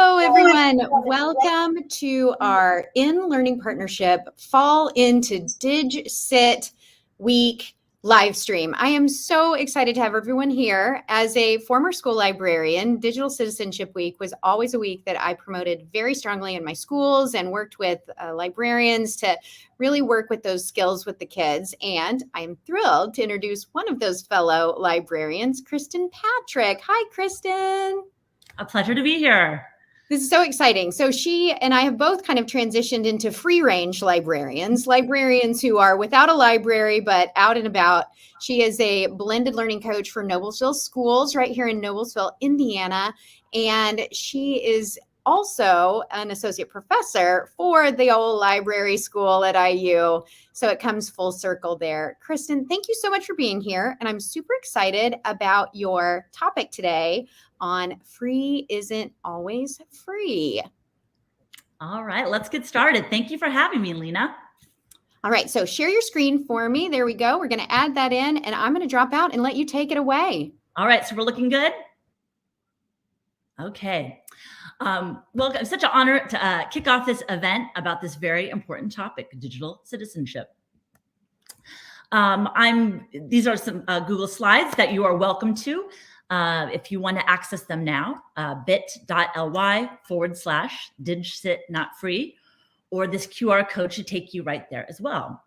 Hello, everyone. Welcome to our In Learning Partnership Fall into DigCit Week live stream. I am so excited to have everyone here. As a former school librarian, Digital Citizenship Week was always a week that I promoted very strongly in my schools and worked with librarians to really work with those skills with the kids. And I am thrilled to introduce one of those fellow librarians, Kristin Patrick. Hi, Kristin. A pleasure to be here. This is so exciting. So she and I have both kind of transitioned into free range librarians who are without a library, but out and about. She is a blended learning coach for Noblesville Schools right here in Noblesville, Indiana. And she is also an associate professor for the old library school at IU. So it comes full circle there. Kristin, thank you so much for being here. And I'm super excited about your topic today on free isn't always free. All right, let's get started. Thank you for having me, Lena. All right, so share your screen for me. There we go. We're going to add that in, and I'm going to drop out and let you take it away. All right, so we're looking good? Okay. Well, it's such an honor to kick off this event about this very important topic, digital citizenship. These are some Google Slides that you are welcome to. If you want to access them now, bit.ly/DigCit not free, or this QR code should take you right there as well.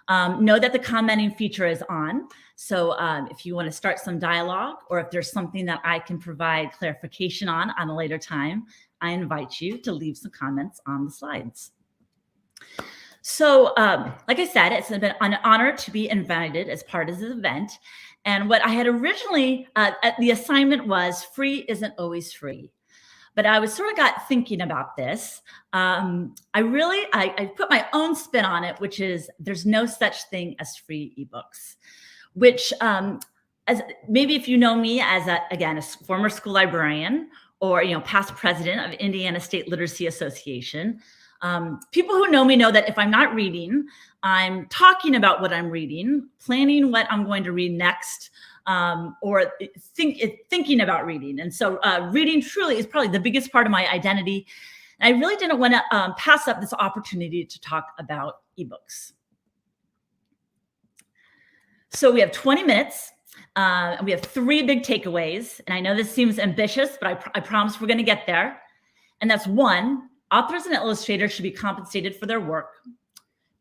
Know that the commenting feature is on. So if you want to start some dialogue, or if there's something that I can provide clarification on a later time, I invite you to leave some comments on the slides. So like I said, it's been an honor to be invited as part of this event. And what I had originally, the assignment was free isn't always free. But I was sort of got thinking about this. I put my own spin on it, which is there's no such thing as free eBooks, which as maybe if you know me as a former school librarian or past president of Indiana State Literacy Association, people who know me know that if I'm not reading, I'm talking about what I'm reading, planning what I'm going to read next, or thinking about reading. And so reading truly is probably the biggest part of my identity. And I really didn't want to pass up this opportunity to talk about eBooks. So we have 20 minutes. And we have 3 big takeaways. And I know this seems ambitious, but I promise we're going to get there. And that's 1, authors and illustrators should be compensated for their work.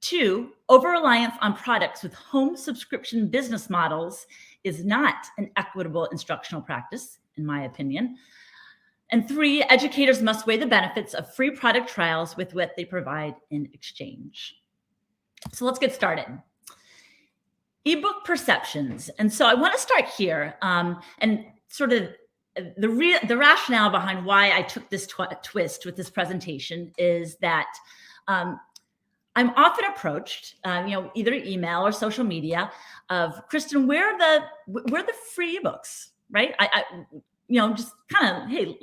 2, over-reliance on products with home subscription business models is not an equitable instructional practice, in my opinion. And 3, educators must weigh the benefits of free product trials with what they provide in exchange. So let's get started. eBook perceptions. And so I want to start here and sort of the rationale behind why I took this twist with this presentation is that I'm often approached, either email or social media of Kristin, where are the free ebooks, right? I just kind of, hey,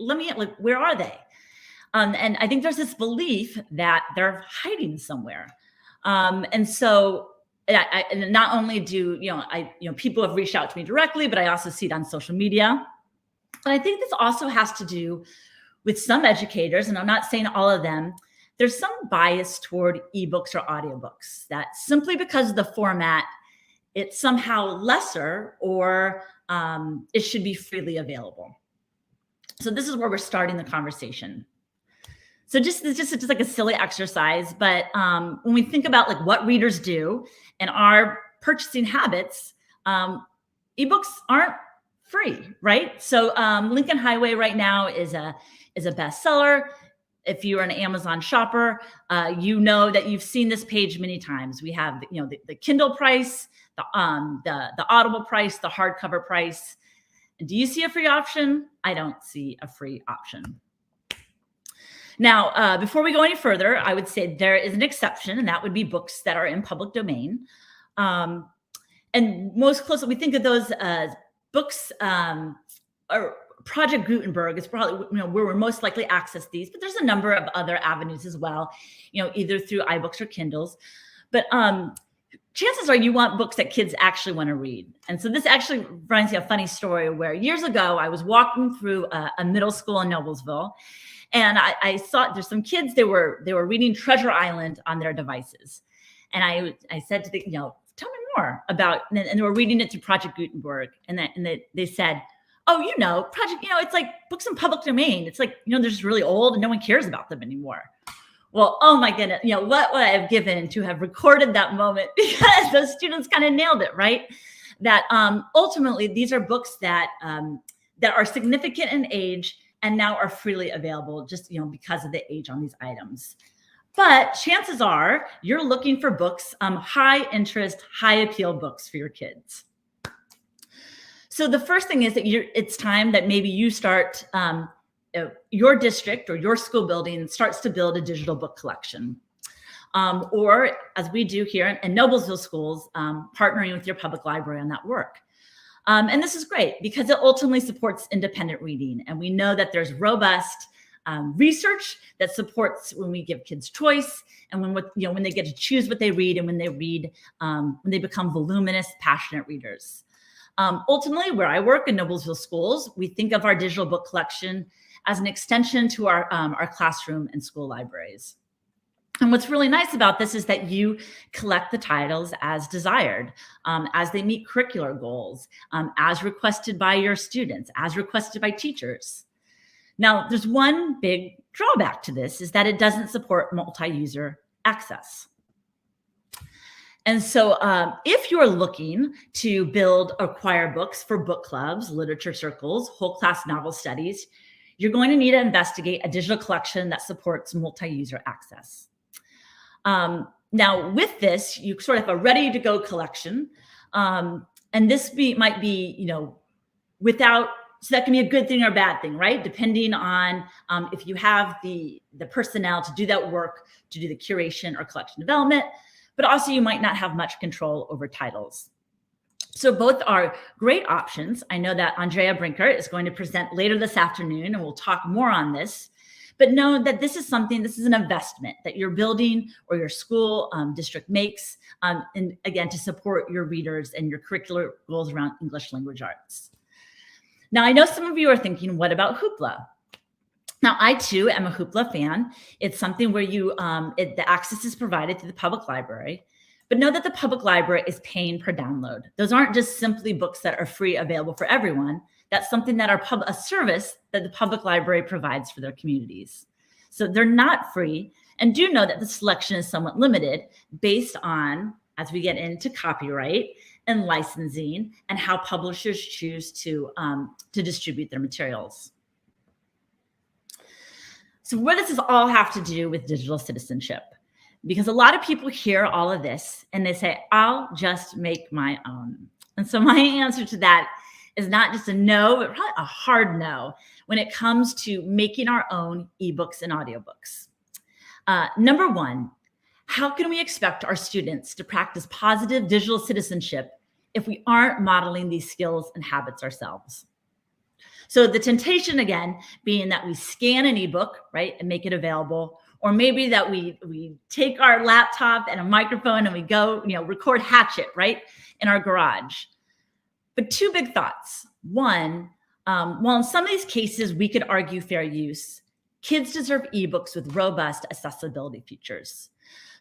where are they? And I think there's this belief that they're hiding somewhere. And so and not only do, people have reached out to me directly, but I also see it on social media. But I think this also has to do with some educators, and I'm not saying all of them, there's some bias toward ebooks or audiobooks that simply because of the format, it's somehow lesser or it should be freely available. So this is where we're starting the conversation. So just like a silly exercise, but when we think about like what readers do and our purchasing habits, ebooks aren't free, right? So Lincoln Highway right now is a bestseller. If you're an Amazon shopper, you know that you've seen this page many times. We have the Kindle price, the Audible price, the hardcover price. And do you see a free option? I don't see a free option. Now, before we go any further, I would say there is an exception, and that would be books that are in public domain. And most closely, we think of those books, or Project Gutenberg is probably where we're most likely access these, but there's a number of other avenues as well, either through iBooks or Kindles. But chances are you want books that kids actually want to read. And so this actually reminds me of a funny story where years ago, I was walking through a middle school in Noblesville, And I saw there's some kids, they were reading Treasure Island on their devices. And I said to the, tell me more about, and they were reading it through Project Gutenberg. And they said, oh, Project, it's like books in public domain. It's like, they're just really old and no one cares about them anymore. Well, oh my goodness, what would I have given to have recorded that moment, because those students kind of nailed it, right? That ultimately these are books that are significant in age and now are freely available just, because of the age on these items. But chances are you're looking for books, high interest, high appeal books for your kids. So the first thing is that it's time that maybe you start, your district or your school building starts to build a digital book collection. Or as we do here in Noblesville Schools, partnering with your public library on that work. And this is great because it ultimately supports independent reading. And we know that there's robust research that supports when we give kids choice and when they get to choose what they read and when they read, when they become voluminous, passionate readers. Ultimately, where I work in Noblesville Schools, we think of our digital book collection as an extension to our classroom and school libraries. And what's really nice about this is that you collect the titles as desired, as they meet curricular goals, as requested by your students, as requested by teachers. Now, there's one big drawback to this is that it doesn't support multi-user access. And so if you're looking to build or acquire books for book clubs, literature circles, whole class novel studies, you're going to need to investigate a digital collection that supports multi-user access. Now, with this, you sort of have a ready-to-go collection, and this might be, without. So that can be a good thing or a bad thing, right? Depending on if you have the personnel to do that work, to do the curation or collection development, but also you might not have much control over titles. So both are great options. I know that Andrea Brinker is going to present later this afternoon, and we'll talk more on this. But know that this is an investment that your building or your school district makes, and again, to support your readers and your curricular goals around English language arts. Now, I know some of you are thinking, what about Hoopla? Now, I too am a Hoopla fan. It's something where the access is provided through the public library, but know that the public library is paying per download. Those aren't just simply books that are free available for everyone. That's something that a service that the public library provides for their communities. So they're not free, and do know that the selection is somewhat limited based on, as we get into copyright and licensing and how publishers choose to distribute their materials. So what does this all have to do with digital citizenship? Because a lot of people hear all of this and they say, I'll just make my own. And so my answer to that is not just a no, but probably a hard no when it comes to making our own ebooks and audiobooks. Number one, how can we expect our students to practice positive digital citizenship if we aren't modeling these skills and habits ourselves? So the temptation, again, being that we scan an ebook, right, and make it available, or maybe that we take our laptop and a microphone and we go, record Hatchet, right, in our garage. But two big thoughts. One, while in some of these cases we could argue fair use, kids deserve ebooks with robust accessibility features.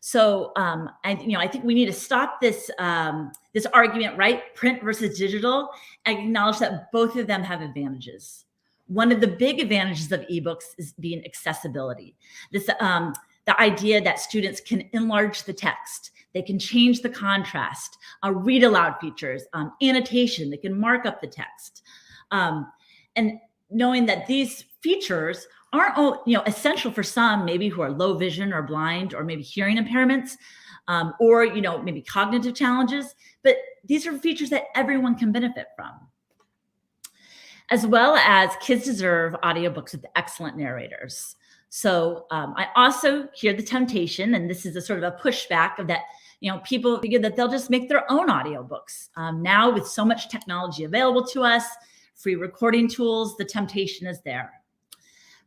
So I think we need to stop this argument, right? Print versus digital, and acknowledge that both of them have advantages. One of the big advantages of ebooks is being accessibility. The idea that students can enlarge the text, they can change the contrast, read aloud features, annotation, they can mark up the text. And knowing that these features aren't essential for some, maybe who are low vision or blind, or maybe hearing impairments, or maybe cognitive challenges, but these are features that everyone can benefit from. As well as kids deserve audiobooks with excellent narrators. So I also hear the temptation, and this is a sort of a pushback of that, people figure that they'll just make their own audiobooks. Now with so much technology available to us, free recording tools, the temptation is there.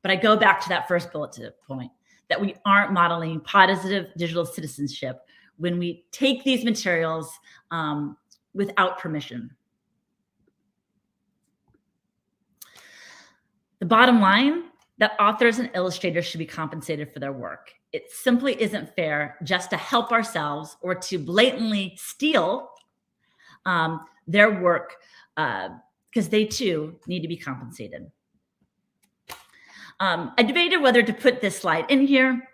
But I go back to that first bullet point, that we aren't modeling positive digital citizenship when we take these materials without permission. The bottom line, that authors and illustrators should be compensated for their work. It simply isn't fair just to help ourselves or to blatantly steal their work because they too need to be compensated. I debated whether to put this slide in here,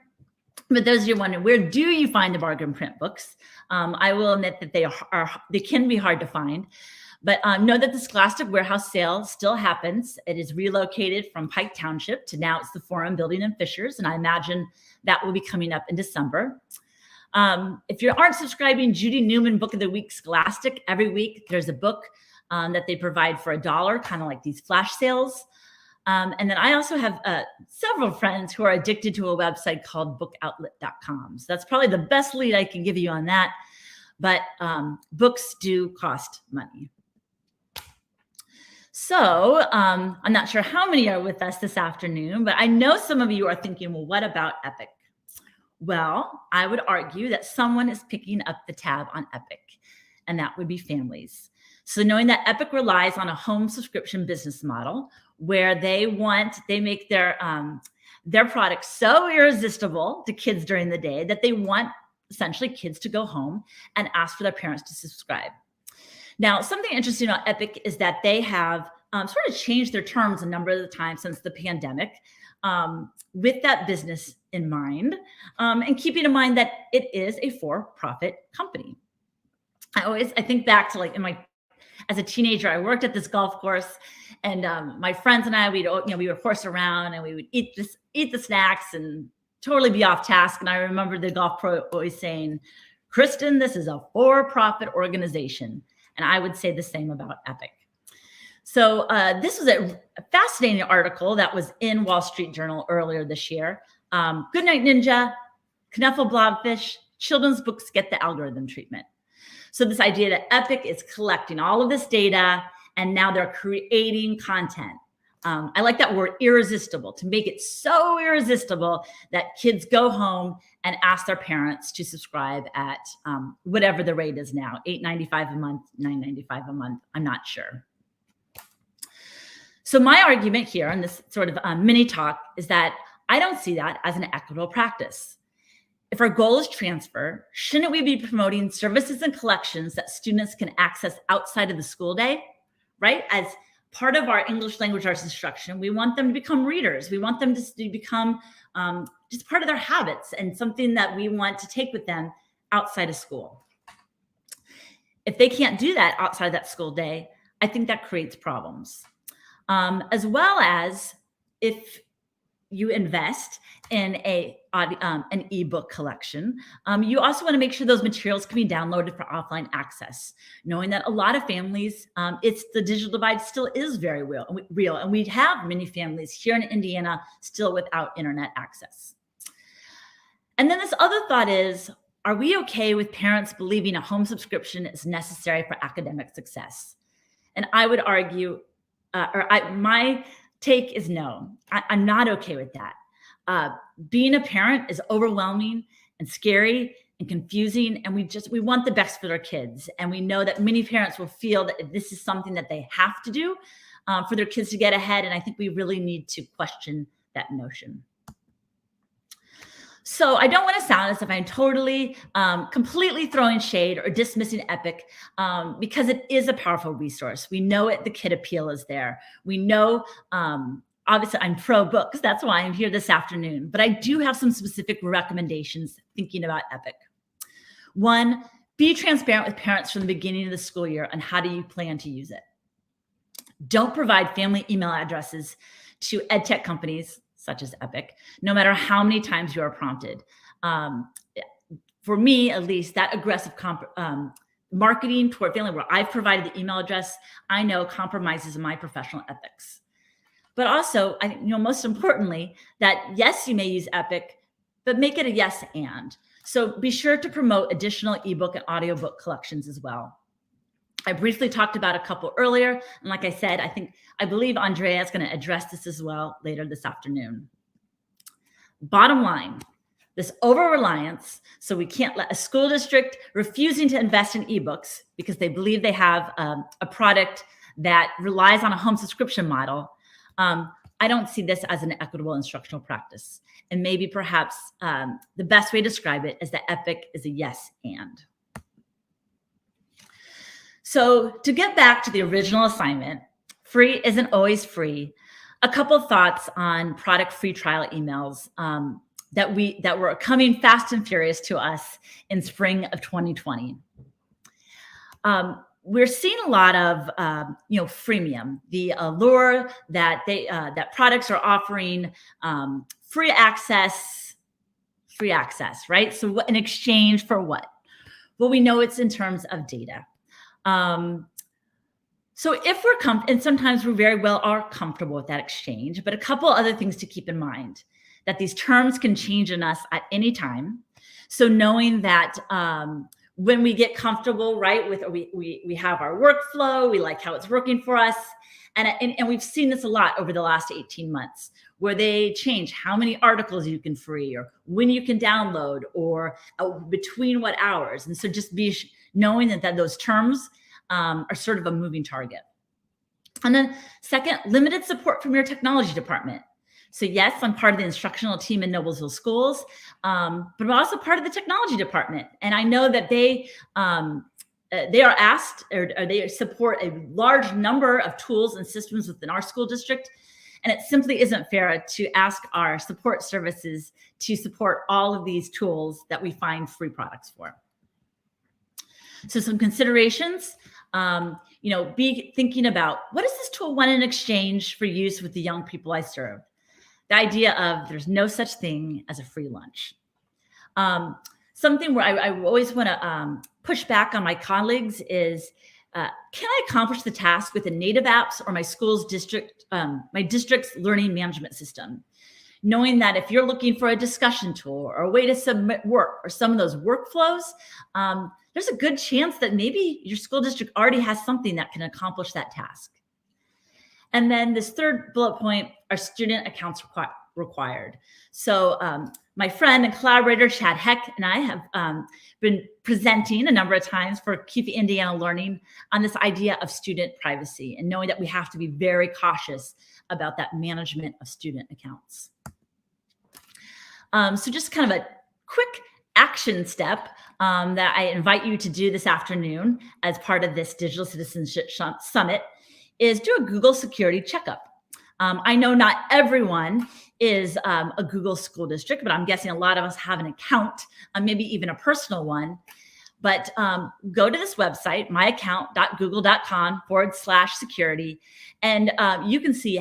but those of you wondering, where do you find the bargain print books? I will admit that they can be hard to find. But know that the Scholastic Warehouse sale still happens. It is relocated from Pike Township to now it's the Forum Building in Fishers, and I imagine that will be coming up in December. If you aren't subscribing, Judy Newman Book of the Week Scholastic, every week there's a book that they provide for $1, kind of like these flash sales. And then I also have several friends who are addicted to a website called bookoutlet.com. So that's probably the best lead I can give you on that. But books do cost money. So I'm not sure how many are with us this afternoon, but I know some of you are thinking, well, what about Epic? Well, I would argue that someone is picking up the tab on Epic, and that would be families. So knowing that Epic relies on a home subscription business model where they make their product so irresistible to kids during the day that they want essentially kids to go home and ask for their parents to subscribe. Now, something interesting about Epic is that they have sort of changed their terms a number of the times since the pandemic with that business in mind and keeping in mind that it is a for-profit company. I think back to as a teenager, I worked at this golf course and my friends and I, we would horse around and we would eat the snacks and totally be off task. And I remember the golf pro always saying, Kristin, this is a for-profit organization. And I would say the same about Epic. So this was a fascinating article that was in Wall Street Journal earlier this year. Goodnight Ninja, Knuffle Blobfish, children's books get the algorithm treatment. So this idea that Epic is collecting all of this data and now they're creating content. I like that word irresistible, to make it so irresistible that kids go home and ask their parents to subscribe at whatever the rate is now, $8.95 a month, $9.95 a month, I'm not sure. So my argument here in this sort of mini talk is that I don't see that as an equitable practice. If our goal is transfer, shouldn't we be promoting services and collections that students can access outside of the school day, right? As part of our English language arts instruction, we want them to become readers. We want them to become just part of their habits and something that we want to take with them outside of school. If they can't do that outside of that school day, I think that creates problems. As well as if you invest in an ebook collection, you also want to make sure those materials can be downloaded for offline access, knowing that a lot of families, the digital divide still is very real. And we have many families here in Indiana still without internet access. And then this other thought is, are we okay with parents believing a home subscription is necessary for academic success? And I would argue, my take is no. I'm not okay with that. Being a parent is overwhelming and scary and confusing, and we want the best for their kids. And we know that many parents will feel that this is something that they have to do for their kids to get ahead. And I think we really need to question that notion. So I don't want to sound as if I'm totally, completely throwing shade or dismissing Epic because it is a powerful resource. We know the kid appeal is there. We know, obviously I'm pro books. That's why I'm here this afternoon. But I do have some specific recommendations thinking about Epic. One, be transparent with parents from the beginning of the school year on how do you plan to use it. Don't provide family email addresses to edtech companies such as Epic, no matter how many times you are prompted. For me, at least, that aggressive marketing toward family where I've provided the email address, I know compromises my professional ethics. But also, I think, most importantly, that yes, you may use Epic, but make it a yes and. So be sure to promote additional ebook and audiobook collections as well. I briefly talked about a couple earlier. And like I said, I believe Andrea is going to address this as well later this afternoon. Bottom line, this over-reliance, so we can't let a school district refusing to invest in ebooks because they believe they have a product that relies on a home subscription model, I don't see this as an equitable instructional practice. And maybe perhaps the best way to describe it is that EPIC is a yes and. So to get back to the original assignment, free isn't always free. A couple thoughts on product free trial emails that were coming fast and furious to us in spring of 2020. We're seeing a lot of freemium, the allure that that products are offering free access, right? So what in exchange for what? Well, we know it's in terms of data. So if we're and sometimes we very well are comfortable with that exchange, but a couple other things to keep in mind, that these terms can change in us at any time. So knowing that when we get comfortable, right, with we have our workflow, we like how it's working for us, and we've seen this a lot over the last 18 months, where they change how many articles you can free, or when you can download, or between what hours. And so just knowing that those terms are sort of a moving target. And then second, limited support from your technology department. So yes, I'm part of the instructional team in Noblesville Schools, but I'm also part of the technology department. And I know that they are asked, or they support a large number of tools and systems within our school district. And it simply isn't fair to ask our support services to support all of these tools that we find free products for. So some considerations, be thinking about, what does this tool want in exchange for use with the young people I serve? The idea of there's no such thing as a free lunch. Something where I always want to push back on my colleagues is, can I accomplish the task with the native apps or my district's learning management system? Knowing that if you're looking for a discussion tool or a way to submit work or some of those workflows, there's a good chance that maybe your school district already has something that can accomplish that task. And then this third bullet point are student accounts required. So my friend and collaborator, Chad Heck, and I have been presenting a number of times for Keep Indiana Learning on this idea of student privacy, and knowing that we have to be very cautious about that management of student accounts. So just kind of a quick action step that I invite you to do this afternoon as part of this Digital Citizenship Summit is do a Google security checkup. I know not everyone is a Google school district, but I'm guessing a lot of us have an account, maybe even a personal one. But go to this website, myaccount.google.com/security, and you can see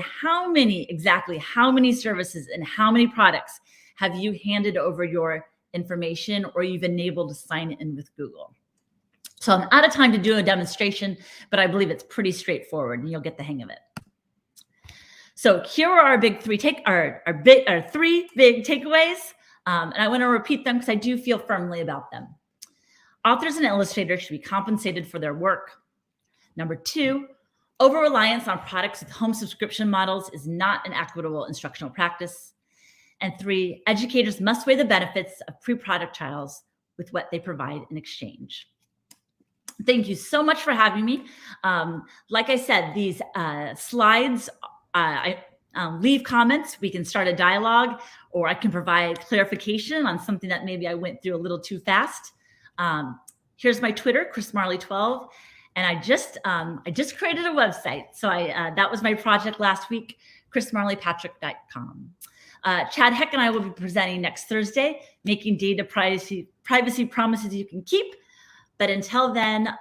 exactly how many services and how many products have you handed over your information, or you've enabled to sign in with Google. So I'm out of time to do a demonstration, but I believe it's pretty straightforward and you'll get the hang of it. So here are our three big takeaways. And I want to repeat them because I do feel firmly about them. Authors and illustrators should be compensated for their work. Number 2, over-reliance on products with home subscription models is not an equitable instructional practice. And 3, educators must weigh the benefits of pre-product trials with what they provide in exchange. Thank you so much for having me. Like I said, these slides, leave comments. We can start a dialogue, or I can provide clarification on something that maybe I went through a little too fast. Here's my Twitter, ChrisMarley12. And I just created a website. So that was my project last week, chrismarleypatrick.com. Chad Heck and I will be presenting next Thursday, making data privacy promises you can keep. But until then,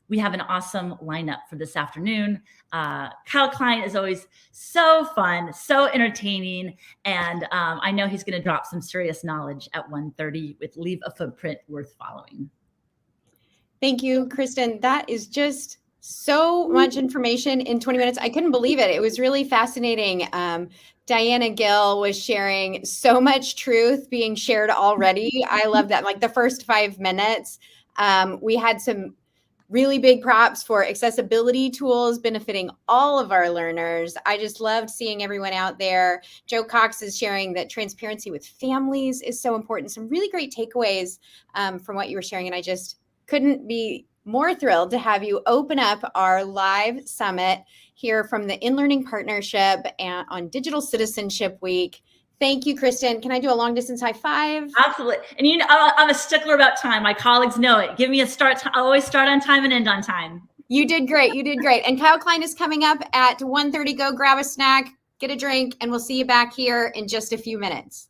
we have an awesome lineup for this afternoon. Kyle Klein is always so fun, so entertaining. And I know he's going to drop some serious knowledge at 1:30 with Leave a Footprint Worth Following. Thank you, Kristin. That is just so much information in 20 minutes. I couldn't believe it. It was really fascinating. Diana Gill was sharing so much truth being shared already. I love that. Like the first 5 minutes, we had some really big props for accessibility tools benefiting all of our learners. I just loved seeing everyone out there. Joe Cox is sharing that transparency with families is so important. Some really great takeaways from what you were sharing. And I just couldn't be more thrilled to have you open up our live summit here from the In-Learning Partnership and on Digital Citizenship Week. Thank you, Kristin. Can I do a long distance high five? Absolutely. And you know, I'm a stickler about time. My colleagues know it. Give me a start. I always start on time and end on time. You did great. You did great. And Kyle Klein is coming up at 1:30. Go grab a snack, get a drink, and we'll see you back here in just a few minutes.